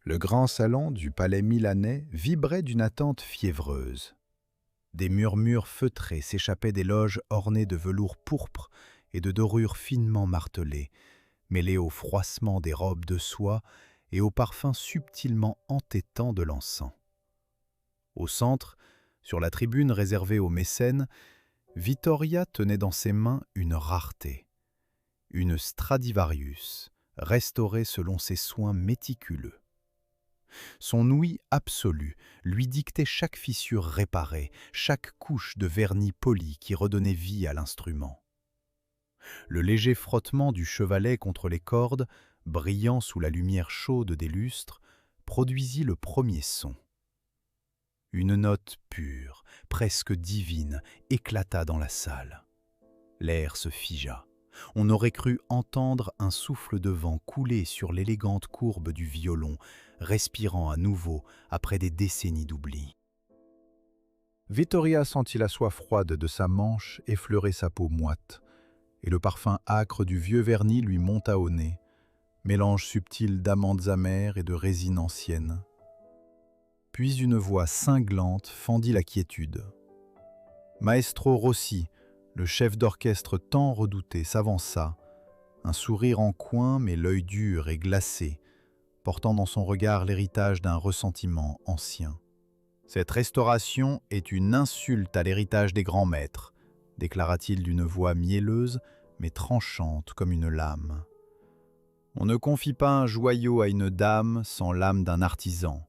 Le grand salon du palais milanais vibrait d'une attente fiévreuse. Des murmures feutrés s'échappaient des loges ornées de velours pourpre et de dorures finement martelées, mêlées au froissement des robes de soie et au parfum subtilement entêtant de l'encens. Au centre, sur la tribune réservée aux mécènes, Vittoria tenait dans ses mains une rareté, une Stradivarius, restaurée selon ses soins méticuleux. Son ouïe absolue lui dictait chaque fissure réparée, chaque couche de vernis poli qui redonnait vie à l'instrument. Le léger frottement du chevalet contre les cordes, brillant sous la lumière chaude des lustres, produisit le premier son. Une note pure, presque divine, éclata dans la salle. L'air se figea. On aurait cru entendre un souffle de vent couler sur l'élégante courbe du violon, respirant à nouveau après des décennies d'oubli. Vittoria sentit la soie froide de sa manche effleurer sa peau moite, et le parfum âcre du vieux vernis lui monta au nez, mélange subtil d'amandes amères et de résine ancienne. Puis une voix cinglante fendit la quiétude. Maestro Rossi, le chef d'orchestre tant redouté, s'avança, un sourire en coin mais l'œil dur et glacé, portant dans son regard l'héritage d'un ressentiment ancien. « Cette restauration est une insulte à l'héritage des grands maîtres », déclara-t-il d'une voix mielleuse mais tranchante comme une lame. « On ne confie pas un joyau à une dame sans l'âme d'un artisan.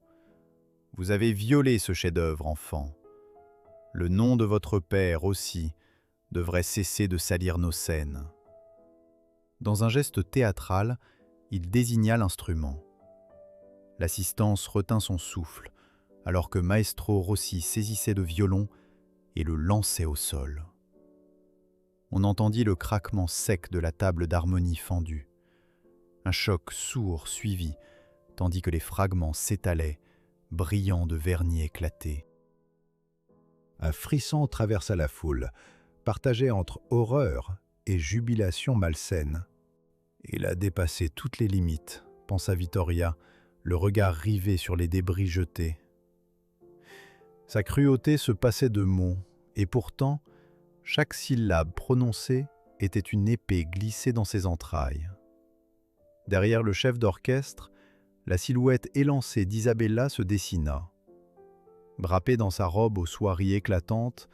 Vous avez violé ce chef-d'œuvre, enfant. Le nom de votre père aussi devrait cesser de salir nos scènes. » Dans un geste théâtral, il désigna l'instrument. L'assistance retint son souffle, alors que Maestro Rossi saisissait le violon et le lançait au sol. On entendit le craquement sec de la table d'harmonie fendue. Un choc sourd suivit, tandis que les fragments s'étalaient, brillants de vernis éclaté. Un frisson traversa la foule, partagé entre horreur et jubilation malsaine. Il a dépassé toutes les limites, pensa Vittoria, le regard rivé sur les débris jetés. Sa cruauté se passait de mots, et pourtant, chaque syllabe prononcée était une épée glissée dans ses entrailles. Derrière le chef d'orchestre, la silhouette élancée d'Isabella se dessina. Drapée dans sa robe aux soieries éclatantes,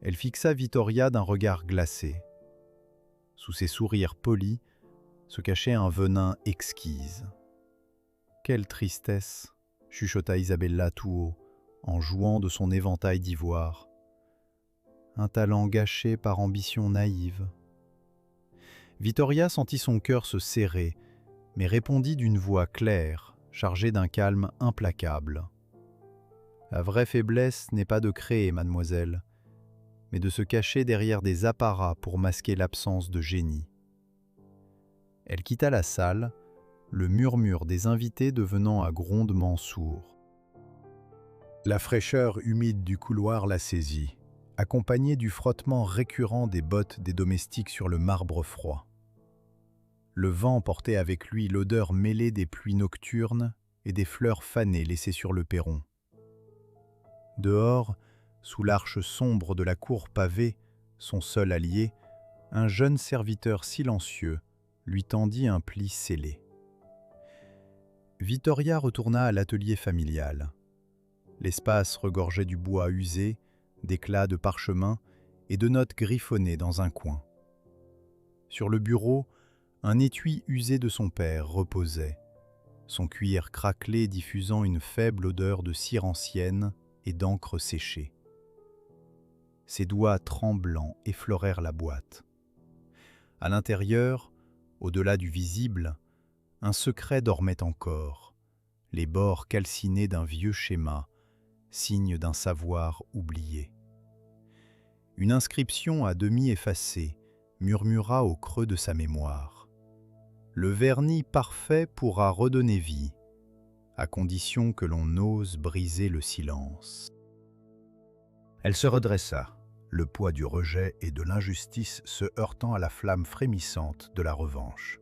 elle fixa Vittoria d'un regard glacé. Sous ses sourires polis se cachait un venin exquise. « Quelle tristesse !» chuchota Isabella tout haut, en jouant de son éventail d'ivoire. Un talent gâché par ambition naïve. Vittoria sentit son cœur se serrer, mais répondit d'une voix claire, chargée d'un calme implacable. « La vraie faiblesse n'est pas de créer, mademoiselle, mais de se cacher derrière des apparats pour masquer l'absence de génie. » Elle quitta la salle, le murmure des invités devenant un grondement sourd. La fraîcheur humide du couloir la saisit, accompagnée du frottement récurrent des bottes des domestiques sur le marbre froid. Le vent portait avec lui l'odeur mêlée des pluies nocturnes et des fleurs fanées laissées sur le perron. Dehors, sous l'arche sombre de la cour pavée, son seul allié, un jeune serviteur silencieux lui tendit un pli scellé. Vittoria retourna à l'atelier familial. L'espace regorgeait du bois usé, d'éclats de parchemin et de notes griffonnées dans un coin. Sur le bureau, un étui usé de son père reposait, son cuir craquelé diffusant une faible odeur de cire ancienne et d'encre séchée. Ses doigts tremblants effleurèrent la boîte. À l'intérieur, au-delà du visible, un secret dormait encore, les bords calcinés d'un vieux schéma, signe d'un savoir oublié. Une inscription à demi effacée murmura au creux de sa mémoire. Le vernis parfait pourra redonner vie, à condition que l'on ose briser le silence. Elle se redressa, le poids du rejet et de l'injustice se heurtant à la flamme frémissante de la revanche.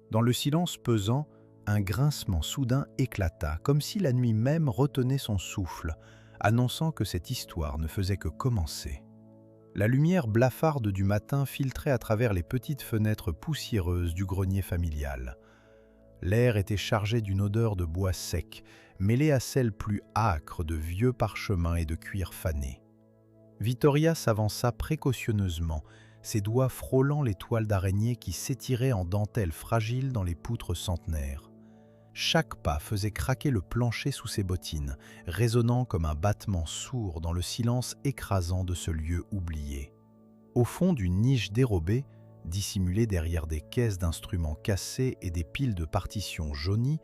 Dans le silence pesant, un grincement soudain éclata, comme si la nuit même retenait son souffle, annonçant que cette histoire ne faisait que commencer. La lumière blafarde du matin filtrait à travers les petites fenêtres poussiéreuses du grenier familial. L'air était chargé d'une odeur de bois sec, mêlée à celle plus âcre de vieux parchemins et de cuir fané. Vittoria s'avança précautionneusement, ses doigts frôlant les toiles d'araignée qui s'étiraient en dentelle fragile dans les poutres centenaires. Chaque pas faisait craquer le plancher sous ses bottines, résonnant comme un battement sourd dans le silence écrasant de ce lieu oublié. Au fond d'une niche dérobée, dissimulée derrière des caisses d'instruments cassés et des piles de partitions jaunies,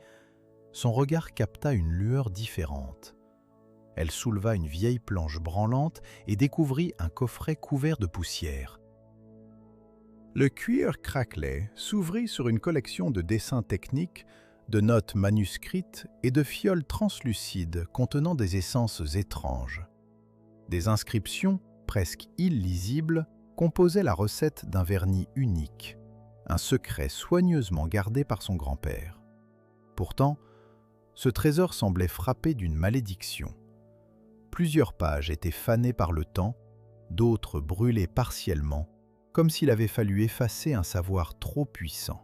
son regard capta une lueur différente. Elle souleva une vieille planche branlante et découvrit un coffret couvert de poussière. Le cuir craquelé s'ouvrit sur une collection de dessins techniques, de notes manuscrites et de fioles translucides contenant des essences étranges. Des inscriptions, presque illisibles, composaient la recette d'un vernis unique, un secret soigneusement gardé par son grand-père. Pourtant, ce trésor semblait frappé d'une malédiction. Plusieurs pages étaient fanées par le temps, d'autres brûlées partiellement, comme s'il avait fallu effacer un savoir trop puissant.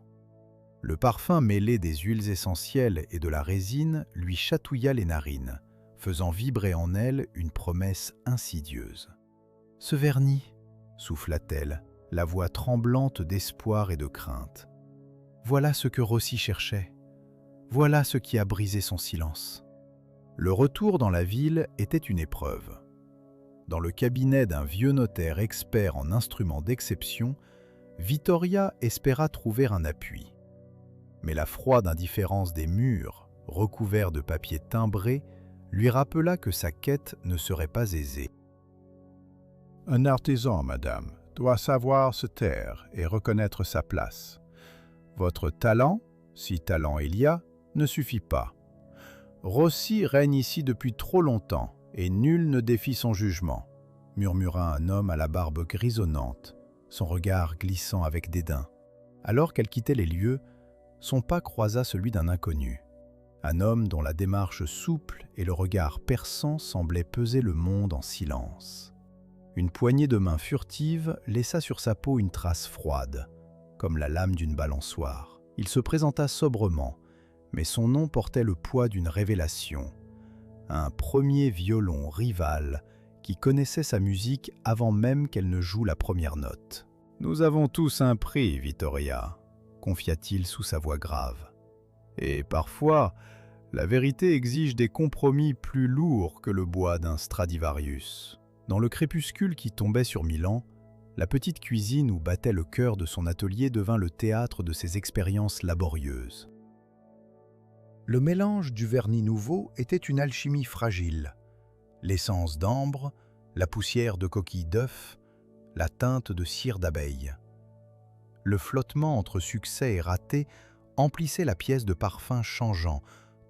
Le parfum mêlé des huiles essentielles et de la résine lui chatouilla les narines, faisant vibrer en elle une promesse insidieuse. « Ce vernis » souffla-t-elle, la voix tremblante d'espoir et de crainte. « Voilà ce que Rossi cherchait. Voilà ce qui a brisé son silence. » Le retour dans la ville était une épreuve. Dans le cabinet d'un vieux notaire expert en instruments d'exception, Vittoria espéra trouver un appui. Mais la froide indifférence des murs, recouverts de papier timbré, lui rappela que sa quête ne serait pas aisée. « Un artisan, madame, doit savoir se taire et reconnaître sa place. Votre talent, si talent il y a, ne suffit pas. Rossi règne ici depuis trop longtemps, et nul ne défie son jugement, » murmura un homme à la barbe grisonnante, son regard glissant avec dédain. Alors qu'elle quittait les lieux, son pas croisa celui d'un inconnu. Un homme dont la démarche souple et le regard perçant semblaient peser le monde en silence. Une poignée de main furtive laissa sur sa peau une trace froide, comme la lame d'une balançoire. Il se présenta sobrement, mais son nom portait le poids d'une révélation. Un premier violon rival qui connaissait sa musique avant même qu'elle ne joue la première note. « Nous avons tous un prix, Vittoria », confia-t-il sous sa voix grave. « Et parfois, la vérité exige des compromis plus lourds que le bois d'un Stradivarius. » Dans le crépuscule qui tombait sur Milan, la petite cuisine où battait le cœur de son atelier devint le théâtre de ses expériences laborieuses. Le mélange du vernis nouveau était une alchimie fragile. L'essence d'ambre, la poussière de coquilles d'œufs, la teinte de cire d'abeille. Le flottement entre succès et raté emplissait la pièce de parfums changeants,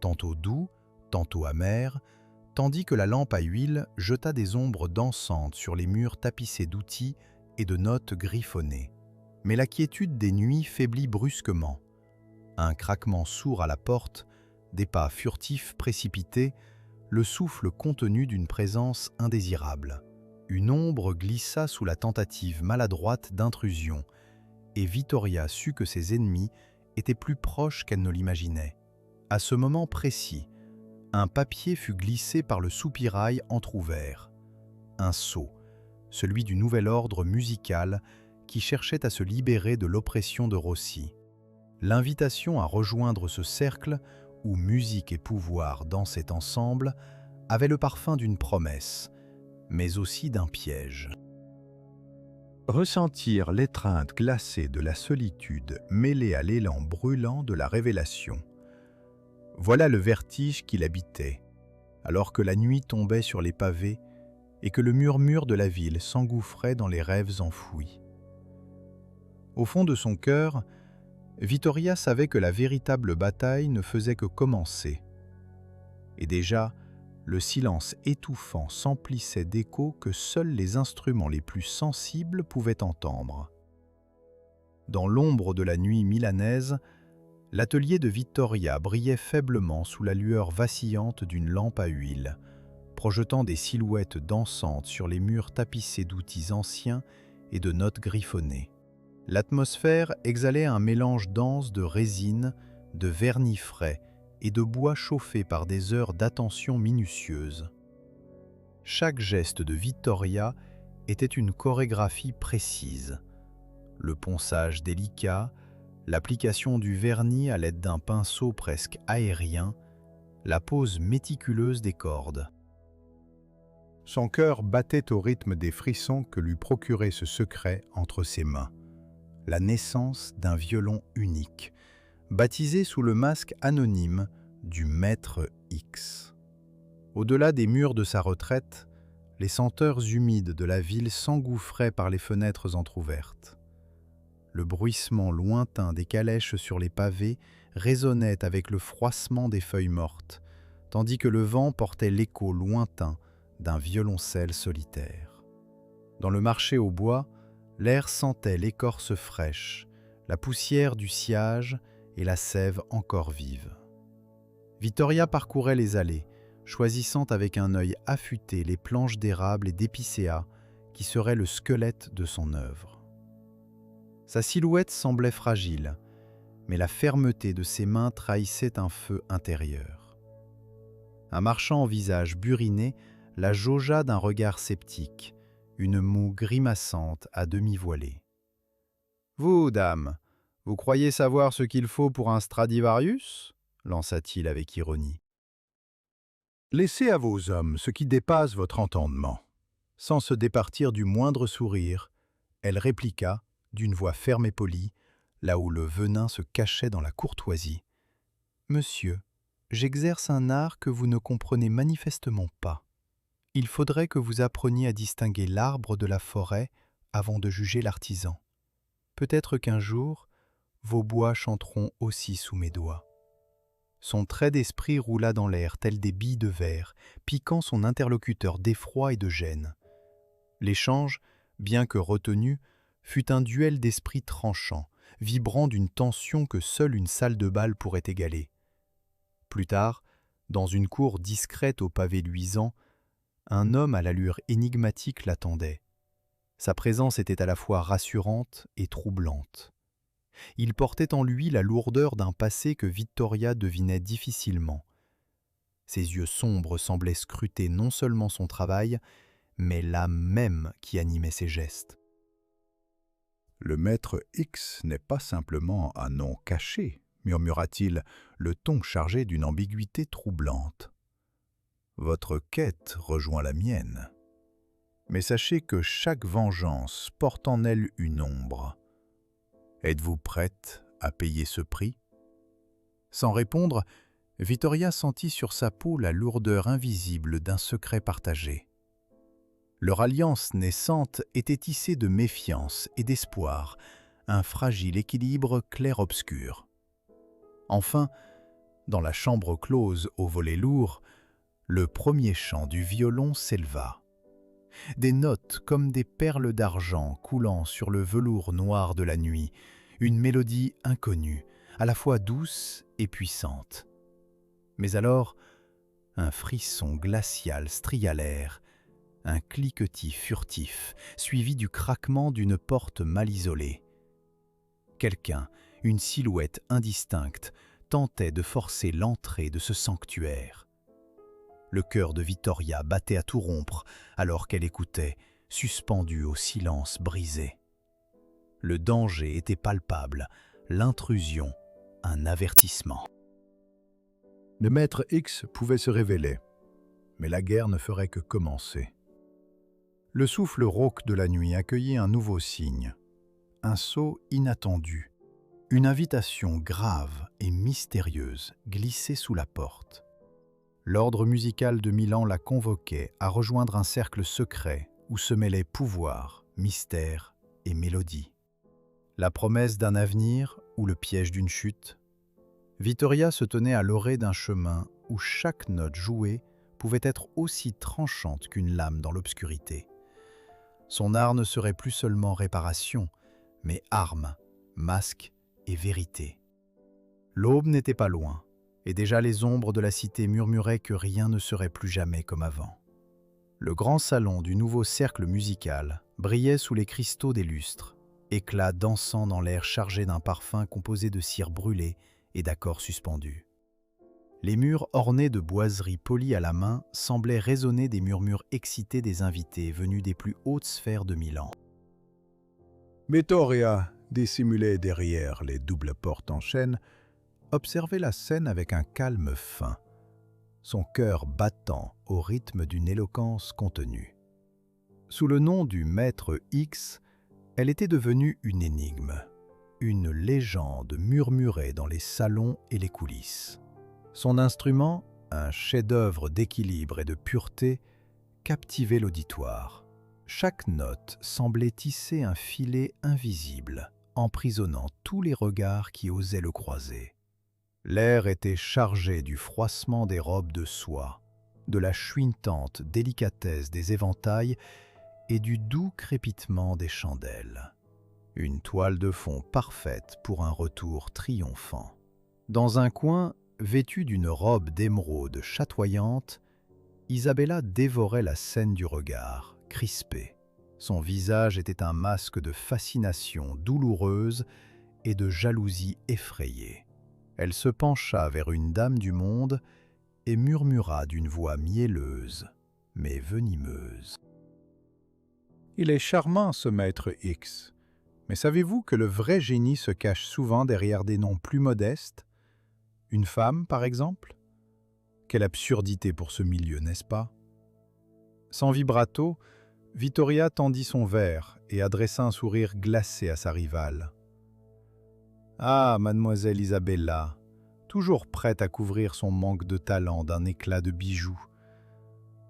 tantôt doux, tantôt amers, tandis que la lampe à huile jeta des ombres dansantes sur les murs tapissés d'outils et de notes griffonnées. Mais la quiétude des nuits faiblit brusquement. Un craquement sourd à la porte, des pas furtifs précipités, le souffle contenu d'une présence indésirable. Une ombre glissa sous la tentative maladroite d'intrusion, et Vittoria sut que ses ennemis étaient plus proches qu'elle ne l'imaginait. À ce moment précis, un papier fut glissé par le soupirail entr'ouvert. Un sceau, celui du nouvel ordre musical qui cherchait à se libérer de l'oppression de Rossi. L'invitation à rejoindre ce cercle où musique et pouvoir dansaient ensemble avait le parfum d'une promesse, mais aussi d'un piège. Ressentir l'étreinte glacée de la solitude mêlée à l'élan brûlant de la révélation. Voilà le vertige qui l'habitait, alors que la nuit tombait sur les pavés et que le murmure de la ville s'engouffrait dans les rêves enfouis. Au fond de son cœur, Vittoria savait que la véritable bataille ne faisait que commencer. Et déjà, le silence étouffant s'emplissait d'échos que seuls les instruments les plus sensibles pouvaient entendre. Dans l'ombre de la nuit milanaise, L'atelier de Vittoria brillait faiblement sous la lueur vacillante d'une lampe à huile, projetant des silhouettes dansantes sur les murs tapissés d'outils anciens et de notes griffonnées. L'atmosphère exhalait un mélange dense de résine, de vernis frais et de bois chauffé par des heures d'attention minutieuse. Chaque geste de Vittoria était une chorégraphie précise. Le ponçage délicat, l'application du vernis à l'aide d'un pinceau presque aérien, la pose méticuleuse des cordes. Son cœur battait au rythme des frissons que lui procurait ce secret entre ses mains. La naissance d'un violon unique, baptisé sous le masque anonyme du Maître X. Au-delà des murs de sa retraite, les senteurs humides de la ville s'engouffraient par les fenêtres entr'ouvertes. Le bruissement lointain des calèches sur les pavés résonnait avec le froissement des feuilles mortes, tandis que le vent portait l'écho lointain d'un violoncelle solitaire. Dans le marché au bois, l'air sentait l'écorce fraîche, la poussière du sciage et la sève encore vive. Vittoria parcourait les allées, choisissant avec un œil affûté les planches d'érable et d'épicéa qui seraient le squelette de son œuvre. Sa silhouette semblait fragile, mais la fermeté de ses mains trahissait un feu intérieur. Un marchand au visage buriné la jaugea d'un regard sceptique, une moue grimaçante à demi voilée. « Vous, dame, vous croyez savoir ce qu'il faut pour un Stradivarius ?» lança-t-il avec ironie. « Laissez à vos hommes ce qui dépasse votre entendement. » Sans se départir du moindre sourire, elle répliqua, d'une voix ferme et polie, là où le venin se cachait dans la courtoisie. « Monsieur, j'exerce un art que vous ne comprenez manifestement pas. Il faudrait que vous appreniez à distinguer l'arbre de la forêt avant de juger l'artisan. Peut-être qu'un jour, vos bois chanteront aussi sous mes doigts. » Son trait d'esprit roula dans l'air tel des billes de verre, piquant son interlocuteur d'effroi et de gêne. L'échange, bien que retenu, fut un duel d'esprit tranchant, vibrant d'une tension que seule une salle de bal pourrait égaler. Plus tard, dans une cour discrète aux pavés luisants, un homme à l'allure énigmatique l'attendait. Sa présence était à la fois rassurante et troublante. Il portait en lui la lourdeur d'un passé que Vittoria devinait difficilement. Ses yeux sombres semblaient scruter non seulement son travail, mais l'âme même qui animait ses gestes. Le maître X n'est pas simplement un nom caché, murmura-t-il, le ton chargé d'une ambiguïté troublante. Votre quête rejoint la mienne. Mais sachez que chaque vengeance porte en elle une ombre. Êtes-vous prête à payer ce prix ? Sans répondre, Vittoria sentit sur sa peau la lourdeur invisible d'un secret partagé. Leur alliance naissante était tissée de méfiance et d'espoir, un fragile équilibre clair-obscur. Enfin, dans la chambre close au volet lourd, le premier chant du violon s'éleva. Des notes comme des perles d'argent coulant sur le velours noir de la nuit, une mélodie inconnue, à la fois douce et puissante. Mais alors, un frisson glacial stria l'air, un cliquetis furtif, suivi du craquement d'une porte mal isolée. Quelqu'un, une silhouette indistincte, tentait de forcer l'entrée de ce sanctuaire. Le cœur de Vittoria battait à tout rompre alors qu'elle écoutait, suspendue au silence brisé. Le danger était palpable, l'intrusion, un avertissement. Le maître X pouvait se révéler, mais la guerre ne ferait que commencer. Le souffle rauque de la nuit accueillit un nouveau signe, un sceau inattendu, une invitation grave et mystérieuse glissée sous la porte. L'ordre musical de Milan la convoquait à rejoindre un cercle secret où se mêlaient pouvoir, mystère et mélodie. La promesse d'un avenir ou le piège d'une chute? Vittoria se tenait à l'orée d'un chemin où chaque note jouée pouvait être aussi tranchante qu'une lame dans l'obscurité. Son art ne serait plus seulement réparation, mais arme, masque et vérité. L'aube n'était pas loin, et déjà les ombres de la cité murmuraient que rien ne serait plus jamais comme avant. Le grand salon du nouveau cercle musical brillait sous les cristaux des lustres, éclats dansant dans l'air chargé d'un parfum composé de cire brûlée et d'accords suspendus. Les murs ornés de boiseries polies à la main semblaient résonner des murmures excités des invités venus des plus hautes sphères de Milan. Vittoria, dissimulée derrière les doubles portes en chêne, observait la scène avec un calme fin, son cœur battant au rythme d'une éloquence contenue. Sous le nom du Maître X, elle était devenue une énigme, une légende murmurée dans les salons et les coulisses. Son instrument, un chef-d'œuvre d'équilibre et de pureté, captivait l'auditoire. Chaque note semblait tisser un filet invisible, emprisonnant tous les regards qui osaient le croiser. L'air était chargé du froissement des robes de soie, de la chuintante délicatesse des éventails et du doux crépitement des chandelles. Une toile de fond parfaite pour un retour triomphant. Dans un coin, vêtue d'une robe d'émeraude chatoyante, Isabella dévorait la scène du regard, crispée. Son visage était un masque de fascination douloureuse et de jalousie effrayée. Elle se pencha vers une dame du monde et murmura d'une voix mielleuse, mais venimeuse. « Il est charmant, ce Maître X. Mais savez-vous que le vrai génie se cache souvent derrière des noms plus modestes? Une femme, par exemple? Quelle absurdité pour ce milieu, n'est-ce pas? » Sans vibrato, Vittoria tendit son verre et adressa un sourire glacé à sa rivale. « Ah, mademoiselle Isabella, toujours prête à couvrir son manque de talent d'un éclat de bijoux.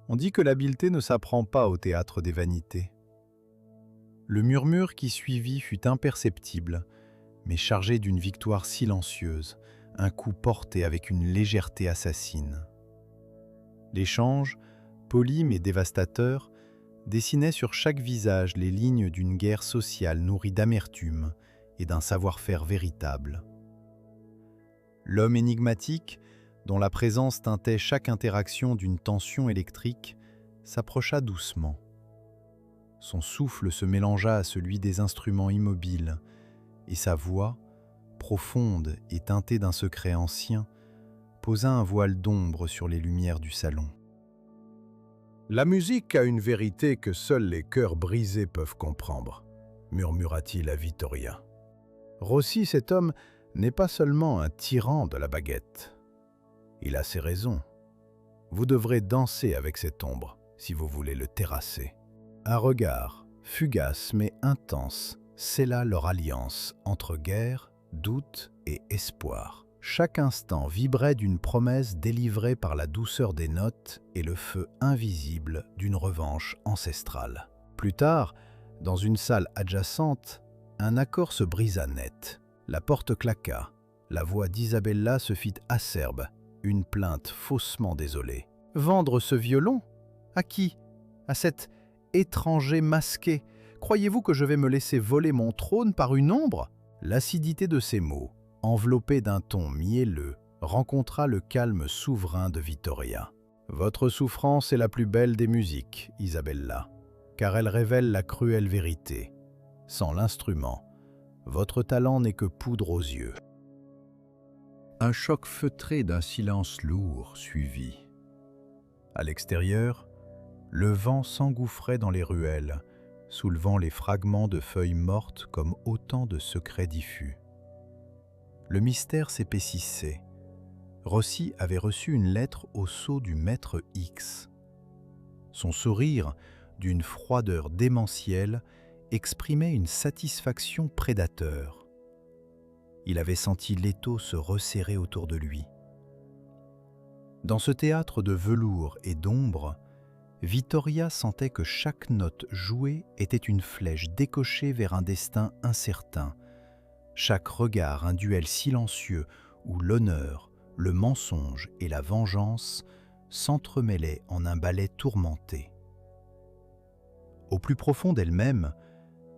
On dit que l'habileté ne s'apprend pas au théâtre des vanités. » Le murmure qui suivit fut imperceptible, mais chargé d'une victoire silencieuse, un coup porté avec une légèreté assassine. L'échange, poli mais dévastateur, dessinait sur chaque visage les lignes d'une guerre sociale nourrie d'amertume et d'un savoir-faire véritable. L'homme énigmatique, dont la présence teintait chaque interaction d'une tension électrique, s'approcha doucement. Son souffle se mélangea à celui des instruments immobiles, et sa voix, profonde et teintée d'un secret ancien, posa un voile d'ombre sur les lumières du salon. « La musique a une vérité que seuls les cœurs brisés peuvent comprendre, » murmura-t-il à Vittoria. « Rossi, cet homme, n'est pas seulement un tyran de la baguette. Il a ses raisons. Vous devrez danser avec cette ombre si vous voulez le terrasser. » Un regard, fugace mais intense, scella leur alliance entre guerre, doute et espoir. Chaque instant vibrait d'une promesse délivrée par la douceur des notes et le feu invisible d'une revanche ancestrale. Plus tard, dans une salle adjacente, un accord se brisa net. La porte claqua. La voix d'Isabella se fit acerbe, une plainte faussement désolée. « Vendre ce violon? À qui? À cet étranger masqué? Croyez-vous que je vais me laisser voler mon trône par une ombre ?» L'acidité de ces mots, enveloppée d'un ton mielleux, rencontra le calme souverain de Vittoria. « Votre souffrance est la plus belle des musiques, Isabella, car elle révèle la cruelle vérité. Sans l'instrument, votre talent n'est que poudre aux yeux. » Un choc feutré d'un silence lourd suivit. À l'extérieur, le vent s'engouffrait dans les ruelles, soulevant les fragments de feuilles mortes comme autant de secrets diffus. Le mystère s'épaississait. Rossi avait reçu une lettre au sceau du Maître X. Son sourire, d'une froideur démentielle, exprimait une satisfaction prédateur. Il avait senti l'étau se resserrer autour de lui. Dans ce théâtre de velours et d'ombre, Vittoria sentait que chaque note jouée était une flèche décochée vers un destin incertain, chaque regard un duel silencieux où l'honneur, le mensonge et la vengeance s'entremêlaient en un ballet tourmenté. Au plus profond d'elle-même,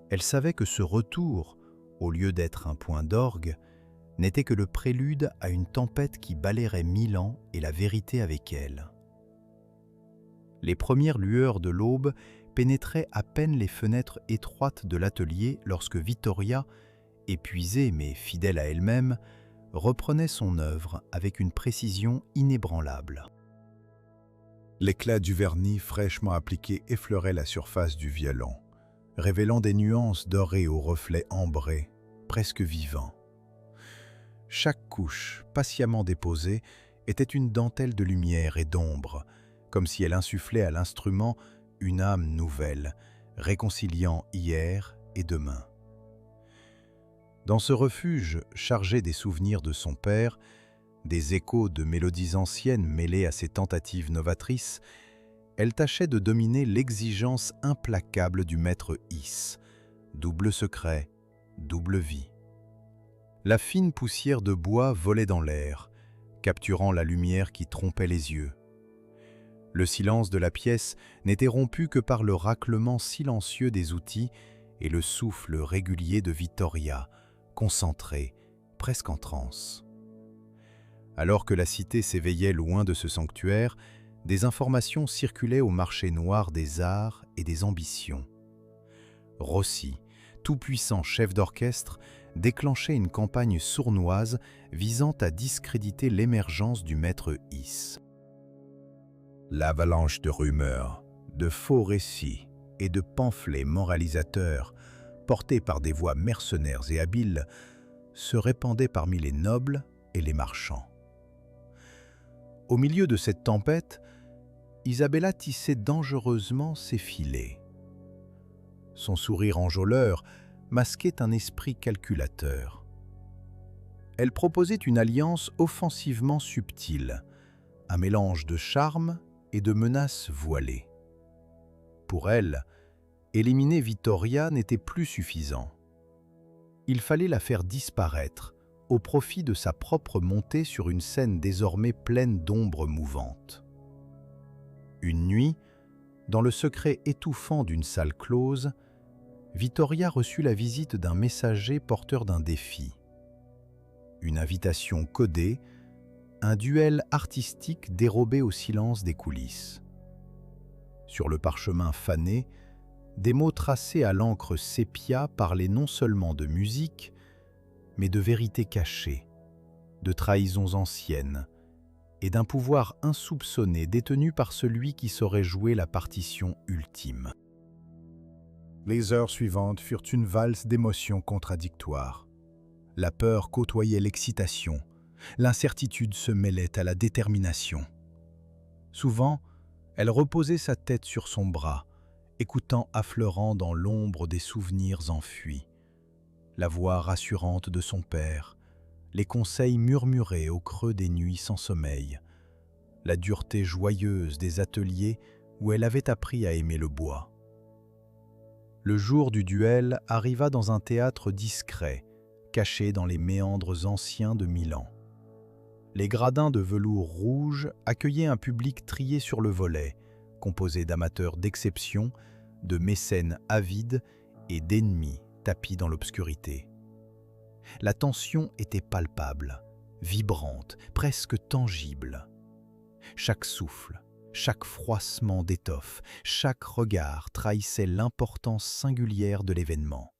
elle savait que ce retour, au lieu d'être un point d'orgue, n'était que le prélude à une tempête qui balayerait 1000 ans et la vérité avec elle. Les premières lueurs de l'aube pénétraient à peine les fenêtres étroites de l'atelier lorsque Vittoria, épuisée mais fidèle à elle-même, reprenait son œuvre avec une précision inébranlable. L'éclat du vernis fraîchement appliqué effleurait la surface du violon, révélant des nuances dorées aux reflets ambrés, presque vivants. Chaque couche, patiemment déposée, était une dentelle de lumière et d'ombre, comme si elle insufflait à l'instrument une âme nouvelle, réconciliant hier et demain. Dans ce refuge chargé des souvenirs de son père, des échos de mélodies anciennes mêlées à ses tentatives novatrices, elle tâchait de dominer l'exigence implacable du maître Is, double secret, double vie. La fine poussière de bois volait dans l'air, capturant la lumière qui trompait les yeux. Le silence de la pièce n'était rompu que par le raclement silencieux des outils et le souffle régulier de Vittoria, concentrée, presque en transe. Alors que la cité s'éveillait loin de ce sanctuaire, des informations circulaient au marché noir des arts et des ambitions. Rossi, tout-puissant chef d'orchestre, déclenchait une campagne sournoise visant à discréditer l'émergence du maître Is. L'avalanche de rumeurs, de faux récits et de pamphlets moralisateurs, portés par des voix mercenaires et habiles, se répandait parmi les nobles et les marchands. Au milieu de cette tempête, Isabella tissait dangereusement ses filets. Son sourire enjôleur masquait un esprit calculateur. Elle proposait une alliance offensivement subtile, un mélange de charme et de menaces voilées. Pour elle, éliminer Vittoria n'était plus suffisant. Il fallait la faire disparaître au profit de sa propre montée sur une scène désormais pleine d'ombres mouvantes. Une nuit, dans le secret étouffant d'une salle close, Vittoria reçut la visite d'un messager porteur d'un défi. Une invitation codée, un duel artistique dérobé au silence des coulisses. Sur le parchemin fané, des mots tracés à l'encre sépia parlaient non seulement de musique, mais de vérités cachées, de trahisons anciennes et d'un pouvoir insoupçonné détenu par celui qui saurait jouer la partition ultime. Les heures suivantes furent une valse d'émotions contradictoires. La peur côtoyait l'excitation, l'incertitude se mêlait à la détermination. Souvent, elle reposait sa tête sur son bras, écoutant affleurant dans l'ombre des souvenirs enfuis. La voix rassurante de son père, les conseils murmurés au creux des nuits sans sommeil, la dureté joyeuse des ateliers où elle avait appris à aimer le bois. Le jour du duel arriva dans un théâtre discret, caché dans les méandres anciens de Milan. Les gradins de velours rouge accueillaient un public trié sur le volet, composé d'amateurs d'exception, de mécènes avides et d'ennemis tapis dans l'obscurité. La tension était palpable, vibrante, presque tangible. Chaque souffle, chaque froissement d'étoffe, chaque regard trahissait l'importance singulière de l'événement.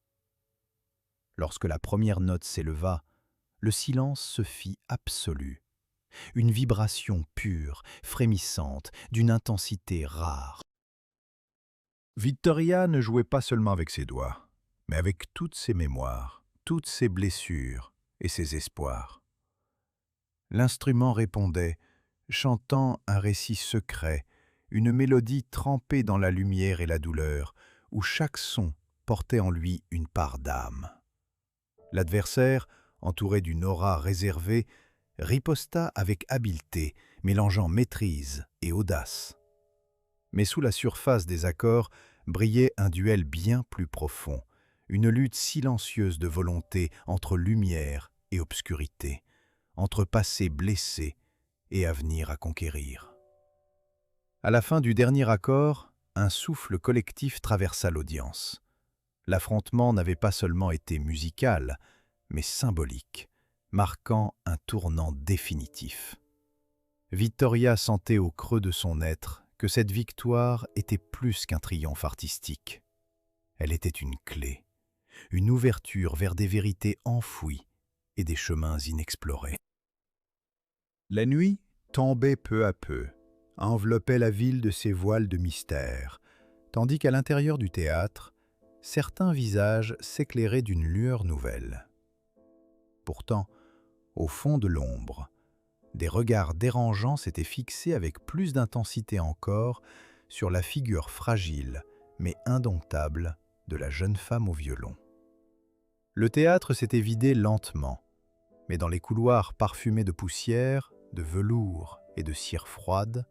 Lorsque la première note s'éleva, le silence se fit absolu. Une vibration pure, frémissante, d'une intensité rare. Vittoria ne jouait pas seulement avec ses doigts, mais avec toutes ses mémoires, toutes ses blessures et ses espoirs. L'instrument répondait, chantant un récit secret, une mélodie trempée dans la lumière et la douleur, où chaque son portait en lui une part d'âme. L'adversaire, entouré d'une aura réservée, riposta avec habileté, mélangeant maîtrise et audace. Mais sous la surface des accords brillait un duel bien plus profond, une lutte silencieuse de volonté entre lumière et obscurité, entre passé blessé et avenir à conquérir. À la fin du dernier accord, un souffle collectif traversa l'audience. L'affrontement n'avait pas seulement été musical, mais symbolique, marquant un tournant définitif. Vittoria sentait au creux de son être que cette victoire était plus qu'un triomphe artistique. Elle était une clé, une ouverture vers des vérités enfouies et des chemins inexplorés. La nuit tombait peu à peu, enveloppait la ville de ses voiles de mystère, tandis qu'à l'intérieur du théâtre, certains visages s'éclairaient d'une lueur nouvelle. Pourtant, au fond de l'ombre, des regards dérangeants s'étaient fixés avec plus d'intensité encore sur la figure fragile mais indomptable de la jeune femme au violon. Le théâtre s'était vidé lentement, mais dans les couloirs parfumés de poussière, de velours et de cire froide,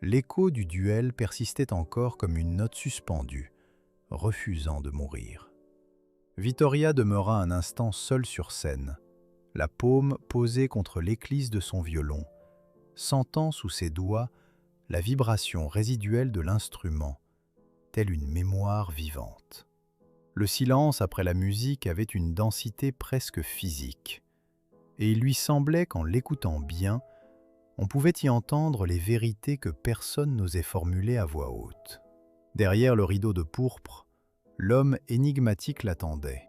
l'écho du duel persistait encore comme une note suspendue, refusant de mourir. Vittoria demeura un instant seule sur scène, la paume posée contre l'éclisse de son violon, sentant sous ses doigts la vibration résiduelle de l'instrument, telle une mémoire vivante. Le silence après la musique avait une densité presque physique, et il lui semblait qu'en l'écoutant bien, on pouvait y entendre les vérités que personne n'osait formuler à voix haute. Derrière le rideau de pourpre, l'homme énigmatique l'attendait.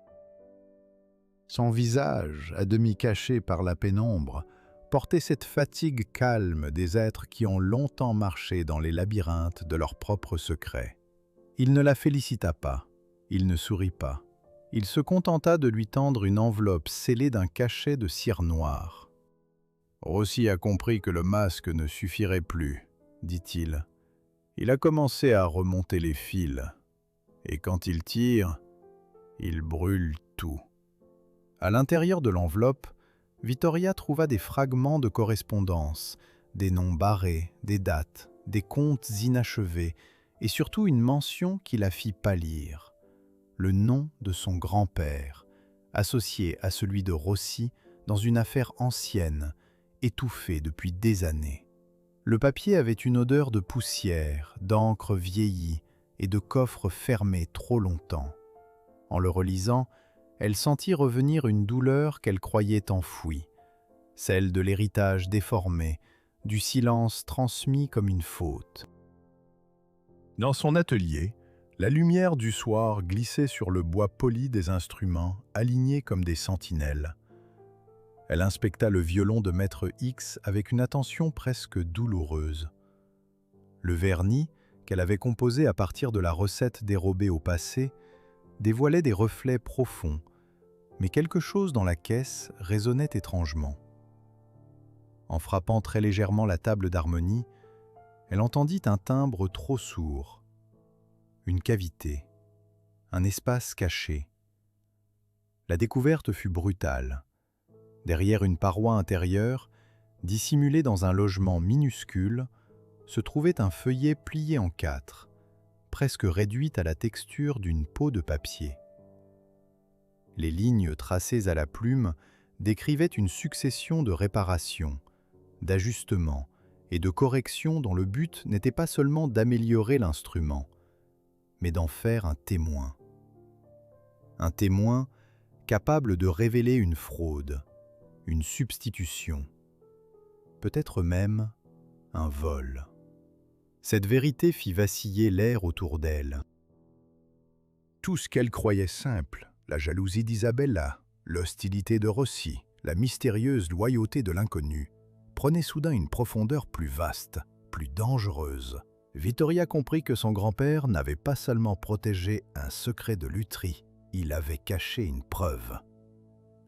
Son visage, à demi caché par la pénombre, portait cette fatigue calme des êtres qui ont longtemps marché dans les labyrinthes de leurs propres secrets. Il ne la félicita pas, il ne sourit pas. Il se contenta de lui tendre une enveloppe scellée d'un cachet de cire noire. « Rossi a compris que le masque ne suffirait plus, dit-il. Il a commencé à remonter les fils, et quand il tire, il brûle tout. » À l'intérieur de l'enveloppe, Vittoria trouva des fragments de correspondance, des noms barrés, des dates, des comptes inachevés, et surtout une mention qui la fit pâlir. Le nom de son grand-père, associé à celui de Rossi dans une affaire ancienne, étouffée depuis des années. Le papier avait une odeur de poussière, d'encre vieillie et de coffre fermé trop longtemps. En le relisant, elle sentit revenir une douleur qu'elle croyait enfouie, celle de l'héritage déformé, du silence transmis comme une faute. Dans son atelier, la lumière du soir glissait sur le bois poli des instruments, alignés comme des sentinelles. Elle inspecta le violon de Maître X avec une attention presque douloureuse. Le vernis, qu'elle avait composé à partir de la recette dérobée au passé, dévoilait des reflets profonds, mais quelque chose dans la caisse résonnait étrangement. En frappant très légèrement la table d'harmonie, elle entendit un timbre trop sourd, une cavité, un espace caché. La découverte fut brutale. Derrière une paroi intérieure, dissimulée dans un logement minuscule, se trouvait un feuillet plié en quatre, presque réduit à la texture d'une peau de papier. Les lignes tracées à la plume décrivaient une succession de réparations, d'ajustements et de corrections dont le but n'était pas seulement d'améliorer l'instrument, mais d'en faire un témoin. Un témoin capable de révéler une fraude, une substitution, peut-être même un vol. Cette vérité fit vaciller l'air autour d'elle. Tout ce qu'elle croyait simple, la jalousie d'Isabella, l'hostilité de Rossi, la mystérieuse loyauté de l'inconnu, prenait soudain une profondeur plus vaste, plus dangereuse. Vittoria comprit que son grand-père n'avait pas seulement protégé un secret de lutherie, il avait caché une preuve.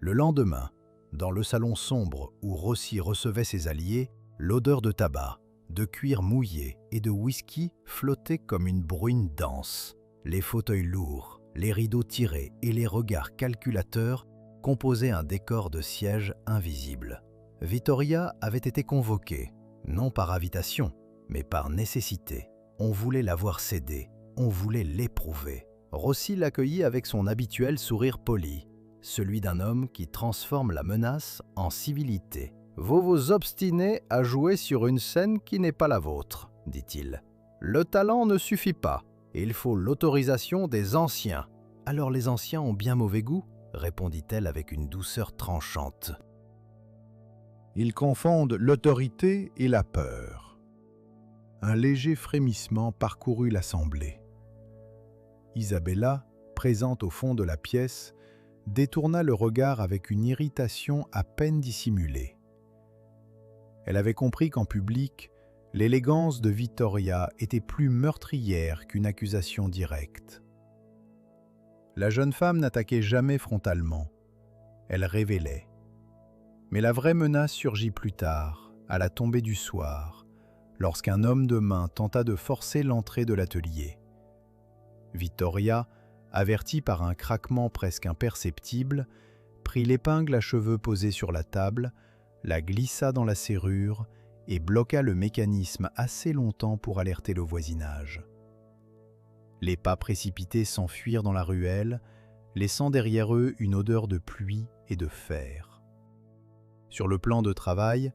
Le lendemain, dans le salon sombre où Rossi recevait ses alliés, l'odeur de tabac, de cuir mouillé et de whisky flottait comme une bruine dense. Les fauteuils lourds, les rideaux tirés et les regards calculateurs composaient un décor de siège invisible. Vittoria avait été convoquée, non par invitation, mais par nécessité. On voulait la voir céder, on voulait l'éprouver. Rossi l'accueillit avec son habituel sourire poli, celui d'un homme qui transforme la menace en civilité. « Vous vous obstinez à jouer sur une scène qui n'est pas la vôtre, dit-il. Le talent ne suffit pas, il faut l'autorisation des anciens. » « Alors les anciens ont bien mauvais goût ?» répondit-elle avec une douceur tranchante. Ils confondent l'autorité et la peur. Un léger frémissement parcourut l'assemblée. Isabella, présente au fond de la pièce, détourna le regard avec une irritation à peine dissimulée. Elle avait compris qu'en public, l'élégance de Vittoria était plus meurtrière qu'une accusation directe. La jeune femme n'attaquait jamais frontalement. Elle révélait. Mais la vraie menace surgit plus tard, à la tombée du soir, lorsqu'un homme de main tenta de forcer l'entrée de l'atelier. Vittoria, avertie par un craquement presque imperceptible, prit l'épingle à cheveux posée sur la table, la glissa dans la serrure et bloqua le mécanisme assez longtemps pour alerter le voisinage. Les pas précipités s'enfuirent dans la ruelle, laissant derrière eux une odeur de pluie et de fer. Sur le plan de travail,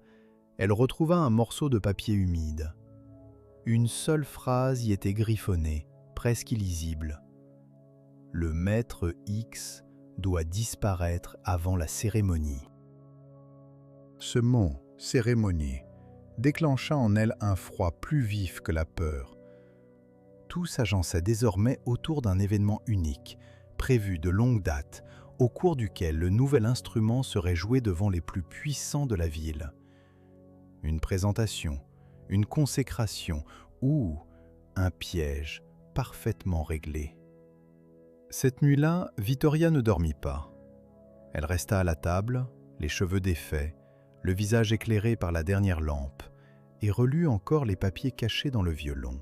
elle retrouva un morceau de papier humide. Une seule phrase y était griffonnée, presque illisible. « Le maître X doit disparaître avant la cérémonie. » Ce mot, cérémonie, déclencha en elle un froid plus vif que la peur. Tout s'agençait désormais autour d'un événement unique, prévu de longue date, au cours duquel le nouvel instrument serait joué devant les plus puissants de la ville. Une présentation, une consécration ou un piège parfaitement réglé. Cette nuit-là, Vittoria ne dormit pas. Elle resta à la table, les cheveux défaits, le visage éclairé par la dernière lampe, et relut encore les papiers cachés dans le violon.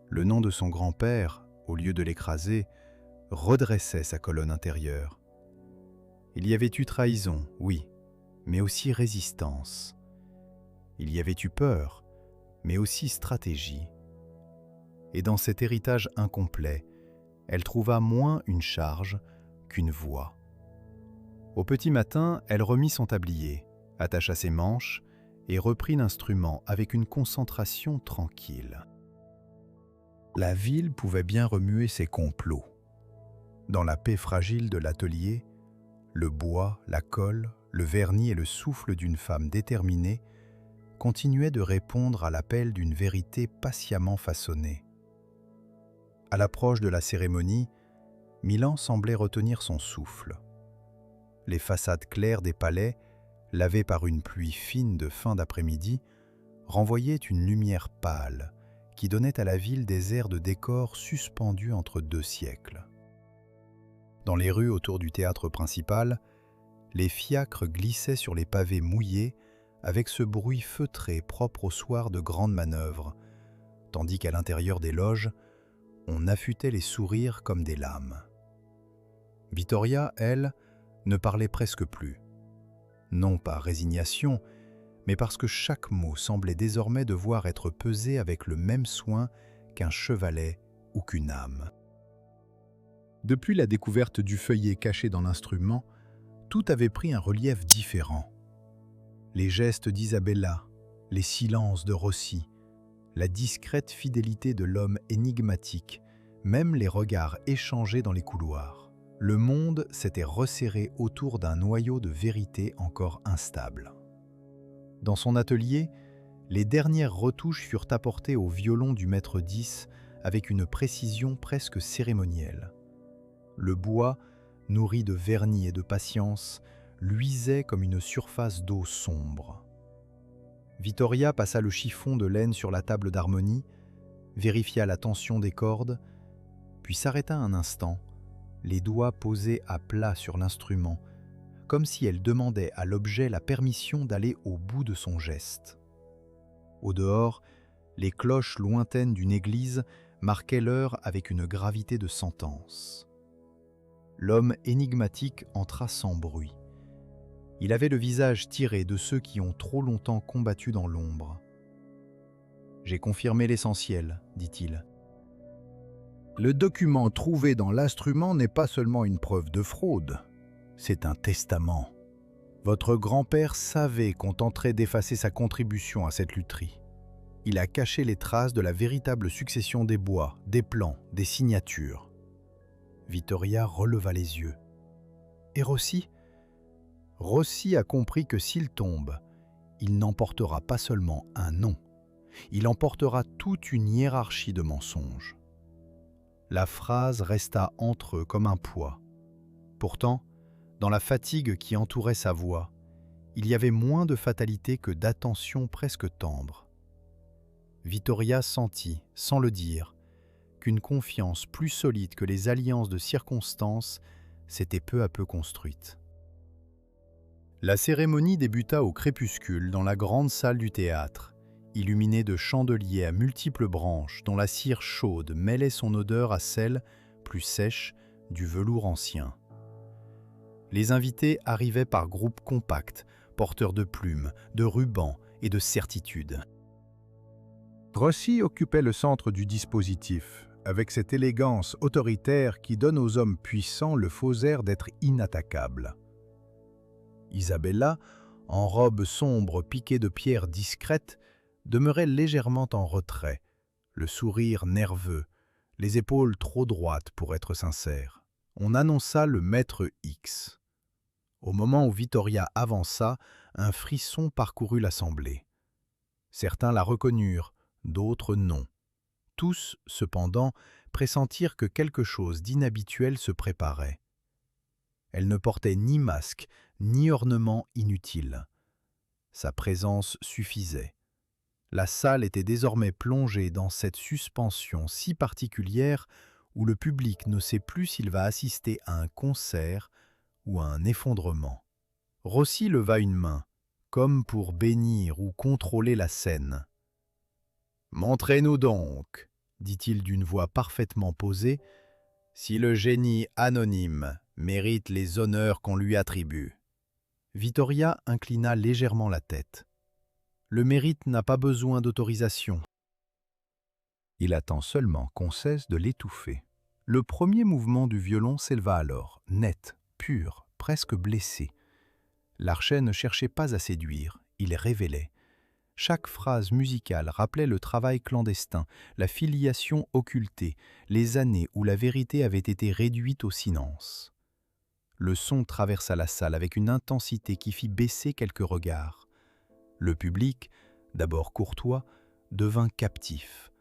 Le nom de son grand-père, au lieu de l'écraser, redressait sa colonne intérieure. Il y avait eu trahison, oui, mais aussi résistance. Il y avait eu peur, mais aussi stratégie. Et dans cet héritage incomplet, elle trouva moins une charge qu'une voix. Au petit matin, elle remit son tablier, attacha ses manches et reprit l'instrument avec une concentration tranquille. La ville pouvait bien remuer ses complots. Dans la paix fragile de l'atelier, le bois, la colle, le vernis et le souffle d'une femme déterminée continuaient de répondre à l'appel d'une vérité patiemment façonnée. À l'approche de la cérémonie, Milan semblait retenir son souffle. Les façades claires des palais, lavées par une pluie fine de fin d'après-midi, renvoyaient une lumière pâle qui donnait à la ville des airs de décor suspendus entre deux siècles. Dans les rues autour du théâtre principal, les fiacres glissaient sur les pavés mouillés avec ce bruit feutré propre au soir de grandes manœuvres, tandis qu'à l'intérieur des loges, on affûtait les sourires comme des lames. Vittoria, elle, ne parlait presque plus. Non par résignation, mais parce que chaque mot semblait désormais devoir être pesé avec le même soin qu'un chevalet ou qu'une âme. Depuis la découverte du feuillet caché dans l'instrument, tout avait pris un relief différent. Les gestes d'Isabella, les silences de Rossi, la discrète fidélité de l'homme énigmatique, même les regards échangés dans les couloirs. Le monde s'était resserré autour d'un noyau de vérité encore instable. Dans son atelier, les dernières retouches furent apportées au violon du maître 10 avec une précision presque cérémonielle. Le bois, nourri de vernis et de patience, luisait comme une surface d'eau sombre. Vittoria passa le chiffon de laine sur la table d'harmonie, vérifia la tension des cordes, puis s'arrêta un instant, les doigts posés à plat sur l'instrument, comme si elle demandait à l'objet la permission d'aller au bout de son geste. Au dehors, les cloches lointaines d'une église marquaient l'heure avec une gravité de sentence. L'homme énigmatique entra sans bruit. Il avait le visage tiré de ceux qui ont trop longtemps combattu dans l'ombre. « J'ai confirmé l'essentiel, dit-il. Le document trouvé dans l'instrument n'est pas seulement une preuve de fraude, c'est un testament. Votre grand-père savait qu'on tenterait d'effacer sa contribution à cette lutherie. Il a caché les traces de la véritable succession des bois, des plans, des signatures. » Vittoria releva les yeux. « Et Rossi ? Rossi a compris que s'il tombe, il n'emportera pas seulement un nom, il emportera toute une hiérarchie de mensonges. La phrase resta entre eux comme un poids. Pourtant, dans la fatigue qui entourait sa voix, il y avait moins de fatalité que d'attention presque tendre. Vittoria sentit, sans le dire, qu'une confiance plus solide que les alliances de circonstances s'était peu à peu construite. La cérémonie débuta au crépuscule dans la grande salle du théâtre, illuminée de chandeliers à multiples branches dont la cire chaude mêlait son odeur à celle, plus sèche, du velours ancien. Les invités arrivaient par groupes compacts, porteurs de plumes, de rubans et de certitudes. Rossi occupait le centre du dispositif, avec cette élégance autoritaire qui donne aux hommes puissants le faux air d'être inattaquables. Isabella, en robe sombre piquée de pierres discrètes, demeurait légèrement en retrait, le sourire nerveux, les épaules trop droites pour être sincère. On annonça le maître X. Au moment où Vittoria avança, un frisson parcourut l'assemblée. Certains la reconnurent, d'autres non. Tous, cependant, pressentirent que quelque chose d'inhabituel se préparait. Elle ne portait ni masque, ni ornement inutile. Sa présence suffisait. La salle était désormais plongée dans cette suspension si particulière où le public ne sait plus s'il va assister à un concert ou à un effondrement. Rossi leva une main, comme pour bénir ou contrôler la scène. « Montrez-nous donc, dit-il d'une voix parfaitement posée, si le génie anonyme mérite les honneurs qu'on lui attribue. » Vittoria inclina légèrement la tête. Le mérite n'a pas besoin d'autorisation. Il attend seulement qu'on cesse de l'étouffer. Le premier mouvement du violon s'éleva alors, net, pur, presque blessé. L'archet ne cherchait pas à séduire, il révélait. Chaque phrase musicale rappelait le travail clandestin, la filiation occultée, les années où la vérité avait été réduite au silence. Le son traversa la salle avec une intensité qui fit baisser quelques regards. Le public, d'abord courtois, devint captif.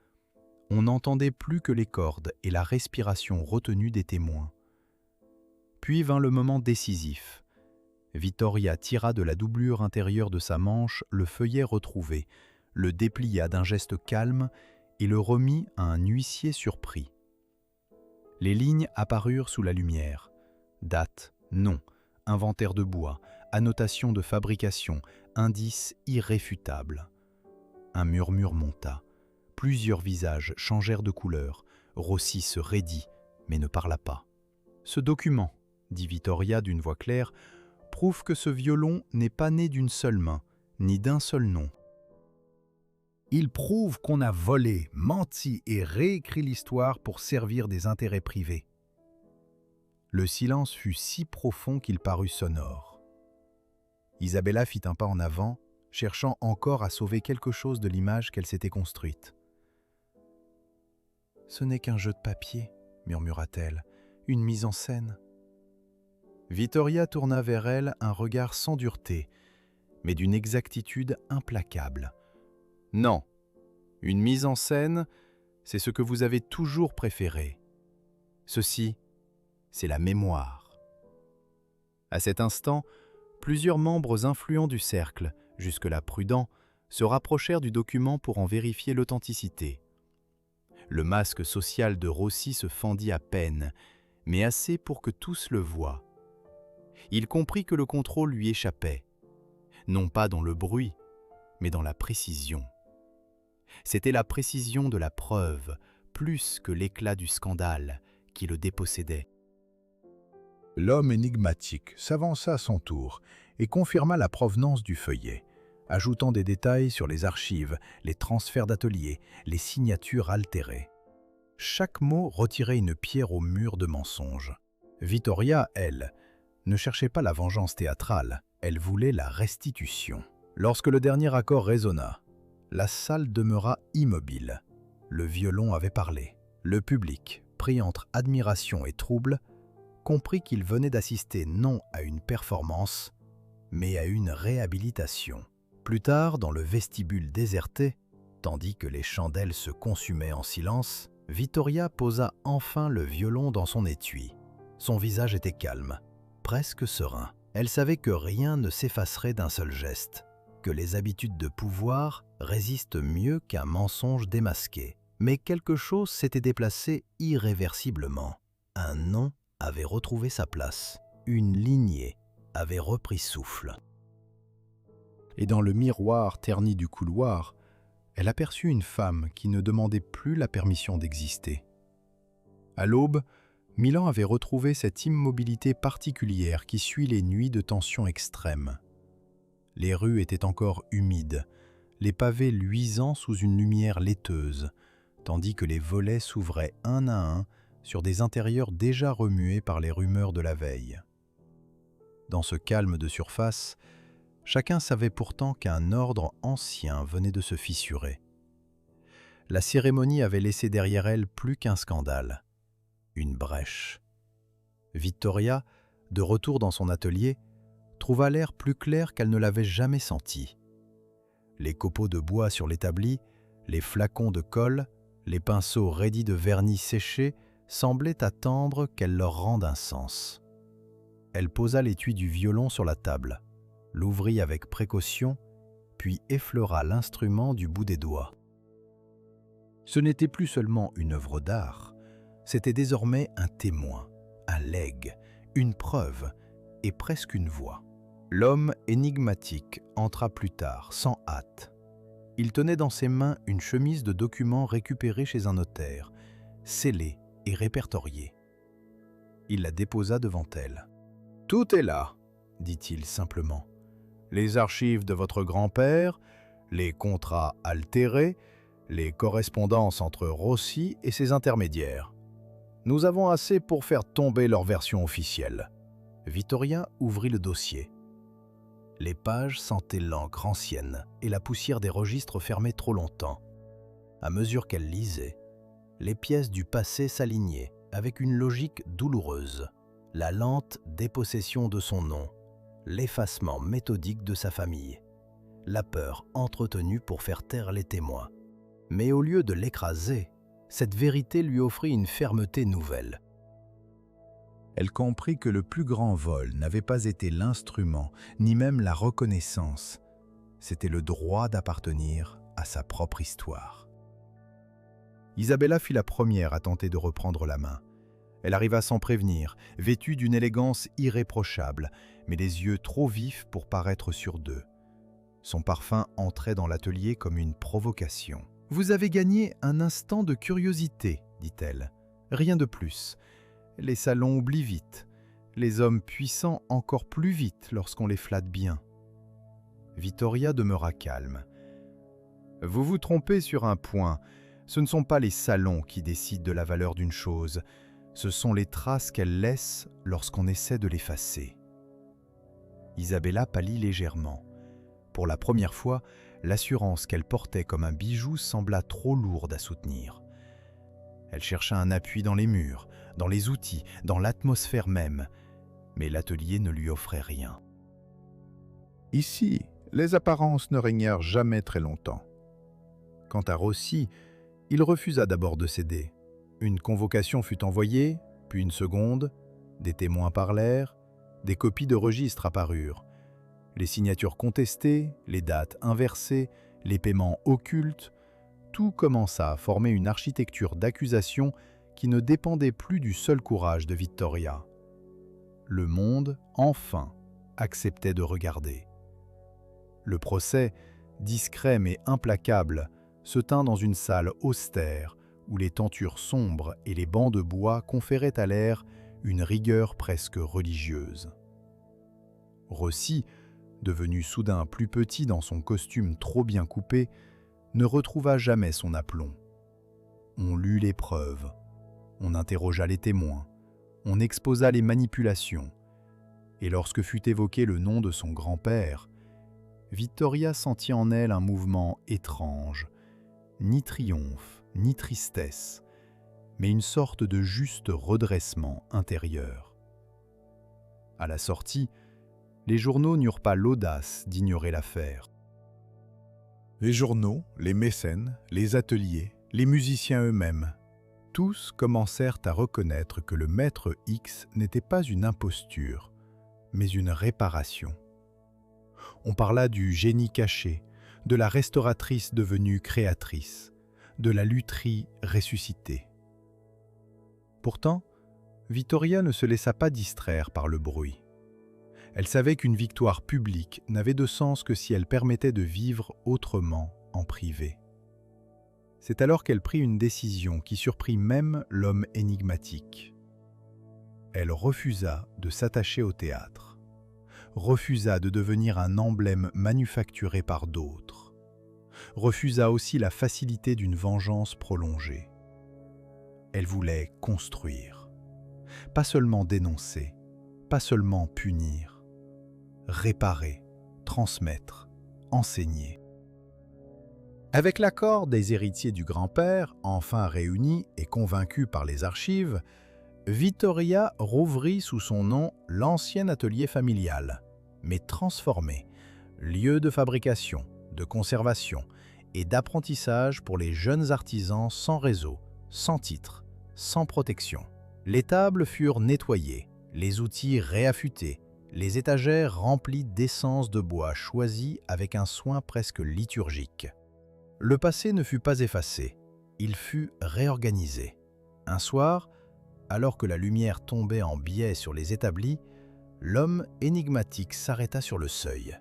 On n'entendait plus que les cordes et la respiration retenue des témoins. Puis vint le moment décisif. Vittoria tira de la doublure intérieure de sa manche le feuillet retrouvé, le déplia d'un geste calme et le remit à un huissier surpris. Les lignes apparurent sous la lumière. Date, nom, inventaire de bois, annotation de fabrication, indice irréfutable. Un murmure monta. Plusieurs visages changèrent de couleur. Rossi se raidit, mais ne parla pas. « Ce document, dit Vittoria d'une voix claire, prouve que ce violon n'est pas né d'une seule main, ni d'un seul nom. Il prouve qu'on a volé, menti et réécrit l'histoire pour servir des intérêts privés. » Le silence fut si profond qu'il parut sonore. Isabella fit un pas en avant, cherchant encore à sauver quelque chose de l'image qu'elle s'était construite. « Ce n'est qu'un jeu de papier, » murmura-t-elle, « une mise en scène. » Vittoria tourna vers elle un regard sans dureté, mais d'une exactitude implacable. « Non, une mise en scène, c'est ce que vous avez toujours préféré. Ceci, c'est la mémoire. » À cet instant, plusieurs membres influents du cercle, jusque-là prudents, se rapprochèrent du document pour en vérifier l'authenticité. Le masque social de Rossi se fendit à peine, mais assez pour que tous le voient. Il comprit que le contrôle lui échappait, non pas dans le bruit, mais dans la précision. C'était la précision de la preuve, plus que l'éclat du scandale, qui le dépossédait. L'homme énigmatique s'avança à son tour et confirma la provenance du feuillet, ajoutant des détails sur les archives, les transferts d'ateliers, les signatures altérées. Chaque mot retirait une pierre au mur de mensonges. Vittoria, elle, ne cherchait pas la vengeance théâtrale, elle voulait la restitution. Lorsque le dernier accord résonna, la salle demeura immobile. Le violon avait parlé. Le public, pris entre admiration et trouble, comprit qu'il venait d'assister non à une performance, mais à une réhabilitation. Plus tard, dans le vestibule déserté, tandis que les chandelles se consumaient en silence, Vittoria posa enfin le violon dans son étui. Son visage était calme, presque serein. Elle savait que rien ne s'effacerait d'un seul geste, que les habitudes de pouvoir résistent mieux qu'un mensonge démasqué. Mais quelque chose s'était déplacé irréversiblement. Un nom avait retrouvé sa place. Une lignée avait repris souffle. Et dans le miroir terni du couloir, elle aperçut une femme qui ne demandait plus la permission d'exister. À l'aube, Milan avait retrouvé cette immobilité particulière qui suit les nuits de tension extrême. Les rues étaient encore humides, les pavés luisants sous une lumière laiteuse, tandis que les volets s'ouvraient un à un sur des intérieurs déjà remués par les rumeurs de la veille. Dans ce calme de surface, chacun savait pourtant qu'un ordre ancien venait de se fissurer. La cérémonie avait laissé derrière elle plus qu'un scandale, une brèche. Vittoria, de retour dans son atelier, trouva l'air plus clair qu'elle ne l'avait jamais senti. Les copeaux de bois sur l'établi, les flacons de colle, les pinceaux raidis de vernis séché semblaient attendre qu'elle leur rende un sens. Elle posa l'étui du violon sur la table, l'ouvrit avec précaution, puis effleura l'instrument du bout des doigts. Ce n'était plus seulement une œuvre d'art, c'était désormais un témoin, un legs, une preuve et presque une voix. L'homme énigmatique entra plus tard, sans hâte. Il tenait dans ses mains une chemise de documents récupérés chez un notaire, scellée et répertoriée. Il la déposa devant elle. « Tout est là, dit-il simplement. Les archives de votre grand-père, les contrats altérés, les correspondances entre Rossi et ses intermédiaires. Nous avons assez pour faire tomber leur version officielle. » Vittoria ouvrit le dossier. Les pages sentaient l'encre ancienne et la poussière des registres fermés trop longtemps. À mesure qu'elle lisait, les pièces du passé s'alignaient avec une logique douloureuse. La lente dépossession de son nom, l'effacement méthodique de sa famille, la peur entretenue pour faire taire les témoins. Mais au lieu de l'écraser, cette vérité lui offrit une fermeté nouvelle. Elle comprit que le plus grand vol n'avait pas été l'instrument, ni même la reconnaissance. C'était le droit d'appartenir à sa propre histoire. Isabella fut la première à tenter de reprendre la main. Elle arriva sans prévenir, vêtue d'une élégance irréprochable, mais les yeux trop vifs pour paraître sur d'eux. Son parfum entrait dans l'atelier comme une provocation. « Vous avez gagné un instant de curiosité, dit-elle. Rien de plus. Les salons oublient vite, les hommes puissants encore plus vite lorsqu'on les flatte bien. » Vittoria demeura calme. « Vous vous trompez sur un point. Ce ne sont pas les salons qui décident de la valeur d'une chose. Ce sont les traces qu'elle laisse lorsqu'on essaie de l'effacer. » Isabella pâlit légèrement. Pour la première fois, l'assurance qu'elle portait comme un bijou sembla trop lourde à soutenir. Elle chercha un appui dans les murs, dans les outils, dans l'atmosphère même, mais l'atelier ne lui offrait rien. Ici, les apparences ne régnèrent jamais très longtemps. Quant à Rossi, il refusa d'abord de céder. Une convocation fut envoyée, puis une seconde, des témoins parlèrent, des copies de registres apparurent. Les signatures contestées, les dates inversées, les paiements occultes, tout commença à former une architecture d'accusation qui ne dépendait plus du seul courage de Vittoria. Le monde, enfin, acceptait de regarder. Le procès, discret mais implacable, se tint dans une salle austère où les tentures sombres et les bancs de bois conféraient à l'air une rigueur presque religieuse. Rossi, devenu soudain plus petit dans son costume trop bien coupé, ne retrouva jamais son aplomb. On lut les preuves, on interrogea les témoins, on exposa les manipulations, et lorsque fut évoqué le nom de son grand-père, Vittoria sentit en elle un mouvement étrange, ni triomphe, ni tristesse, mais une sorte de juste redressement intérieur. À la sortie, Les journaux n'eurent pas l'audace d'ignorer l'affaire. Les journaux, les mécènes, les ateliers, les musiciens eux-mêmes, tous commencèrent à reconnaître que le maître X n'était pas une imposture, mais une réparation. On parla du génie caché, de la restauratrice devenue créatrice, de la lutherie ressuscitée. Pourtant, Vittoria ne se laissa pas distraire par le bruit. Elle savait qu'une victoire publique n'avait de sens que si elle permettait de vivre autrement en privé. C'est alors qu'elle prit une décision qui surprit même l'homme énigmatique. Elle refusa de s'attacher au théâtre, refusa de devenir un emblème manufacturé par d'autres, refusa aussi la facilité d'une vengeance prolongée. Elle voulait construire, pas seulement dénoncer, pas seulement punir, réparer, transmettre, enseigner. Avec l'accord des héritiers du grand-père, enfin réunis et convaincus par les archives, Vittoria rouvrit sous son nom l'ancien atelier familial, mais transformé, lieu de fabrication, de conservation et d'apprentissage pour les jeunes artisans sans réseau, sans titre, sans protection. Les tables furent nettoyées, les outils réaffûtés, les étagères remplies d'essence de bois choisie avec un soin presque liturgique. Le passé ne fut pas effacé, il fut réorganisé. Un soir, alors que la lumière tombait en biais sur les établis, l'homme énigmatique s'arrêta sur le seuil.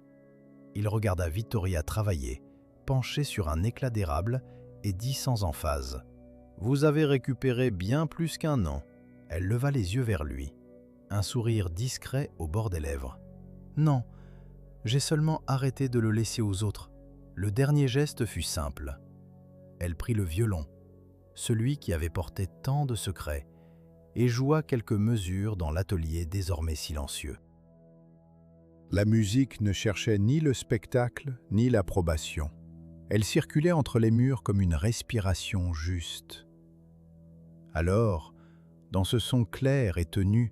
Il regarda Vittoria travailler, penché sur un éclat d'érable, et dit sans emphase : « Vous avez récupéré bien plus qu'un an. » Elle leva les yeux vers lui, un sourire discret au bord des lèvres. « Non, j'ai seulement arrêté de le laisser aux autres. » Le dernier geste fut simple. Elle prit le violon, celui qui avait porté tant de secrets, et joua quelques mesures dans l'atelier désormais silencieux. La musique ne cherchait ni le spectacle, ni l'approbation. Elle circulait entre les murs comme une respiration juste. Alors, dans ce son clair et tenu,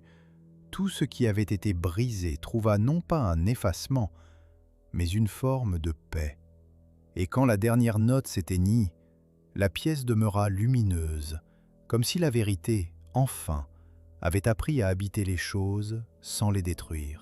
tout ce qui avait été brisé trouva non pas un effacement, mais une forme de paix. Et quand la dernière note s'éteignit, la pièce demeura lumineuse, comme si la vérité, enfin, avait appris à habiter les choses sans les détruire.